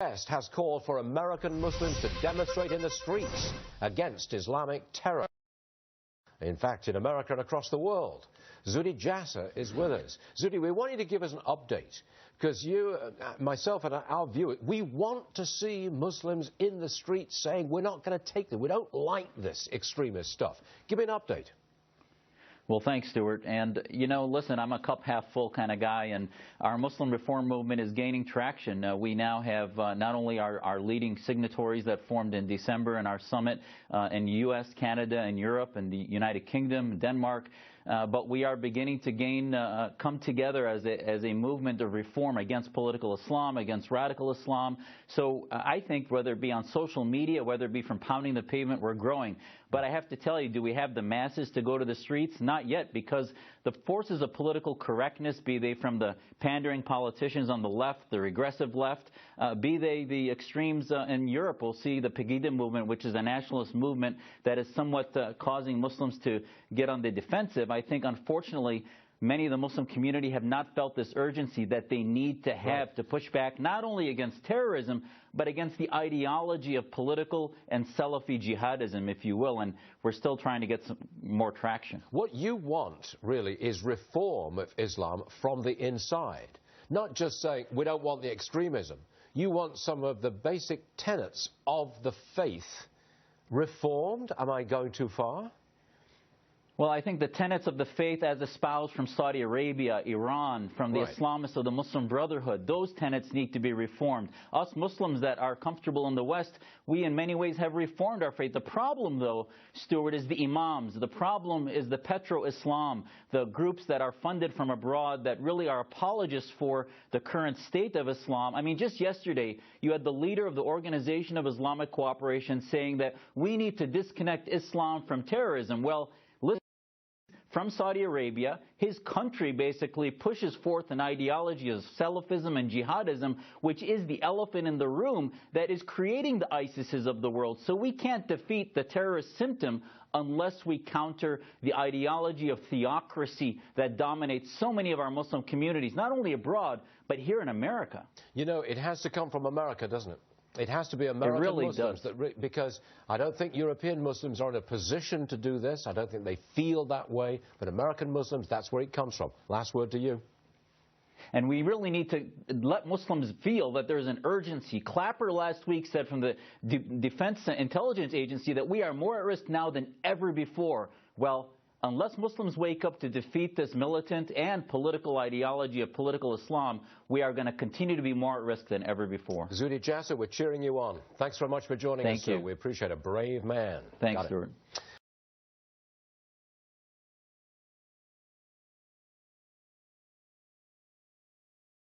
West has called for American Muslims to demonstrate in the streets against Islamic terror. In fact, in America and across the world. Zuhdi Jasser is with us. Zuhdi, we want you to give us an update, because you, myself and our viewers, we want to see Muslims in the streets saying we're not going to take them. We don't like this extremist stuff. Give me an update. Well, thanks, Stuart. And, you know, listen, I'm a cup half full kind of guy, and our Muslim reform movement is gaining traction. We now have not only our leading signatories that formed in December in our summit in U.S., Canada, and Europe, and the United Kingdom, Denmark, but we are beginning to come together as a movement of reform against political Islam, against radical Islam. So I think whether it be on social media, whether it be from pounding the pavement, we're growing. But I have to tell you, do we have the masses to go to the streets? Not yet, because the forces of political correctness, be they from the pandering politicians on the left, the regressive left, be they the extremes in Europe, we'll see the Pegida movement, which is a nationalist movement that is somewhat causing Muslims to get on the defensive. I think, unfortunately, many of the Muslim community have not felt this urgency that they need to have to push back not only against terrorism, but against the ideology of political and Salafi jihadism, if you will, and we're still trying to get some more traction. What you want, really, is reform of Islam from the inside, not just saying we don't want the extremism. You want some of the basic tenets of the faith reformed. Am I going too far? Well, I think the tenets of the faith as espoused from Saudi Arabia, Iran, from the Islamists of the Muslim Brotherhood, those tenets need to be reformed. Us Muslims that are comfortable in the West, we in many ways have reformed our faith. The problem, though, Stuart, is the imams. The problem is the petro-Islam, the groups that are funded from abroad that really are apologists for the current state of Islam. I mean, just yesterday, you had the leader of the Organization of Islamic Cooperation saying that we need to disconnect Islam from terrorism. Well, from Saudi Arabia, his country basically pushes forth an ideology of Salafism and jihadism, which is the elephant in the room that is creating the ISISes of the world. So we can't defeat the terrorist symptom unless we counter the ideology of theocracy that dominates so many of our Muslim communities, not only abroad, but here in America. You know, it has to come from America, doesn't it? It has to be American Muslims, because I don't think European Muslims are in a position to do this. I don't think they feel that way. But American Muslims, that's where it comes from. Last word to you. And we really need to let Muslims feel that there's an urgency. Clapper last week said from the Defense Intelligence Agency that we are more at risk now than ever before. Well, unless Muslims wake up to defeat this militant and political ideology of political Islam, we are going to continue to be more at risk than ever before. Zuhdi Jasser, we're cheering you on. Thanks very much for joining us. Thank you. We appreciate a brave man. Thanks, Stuart.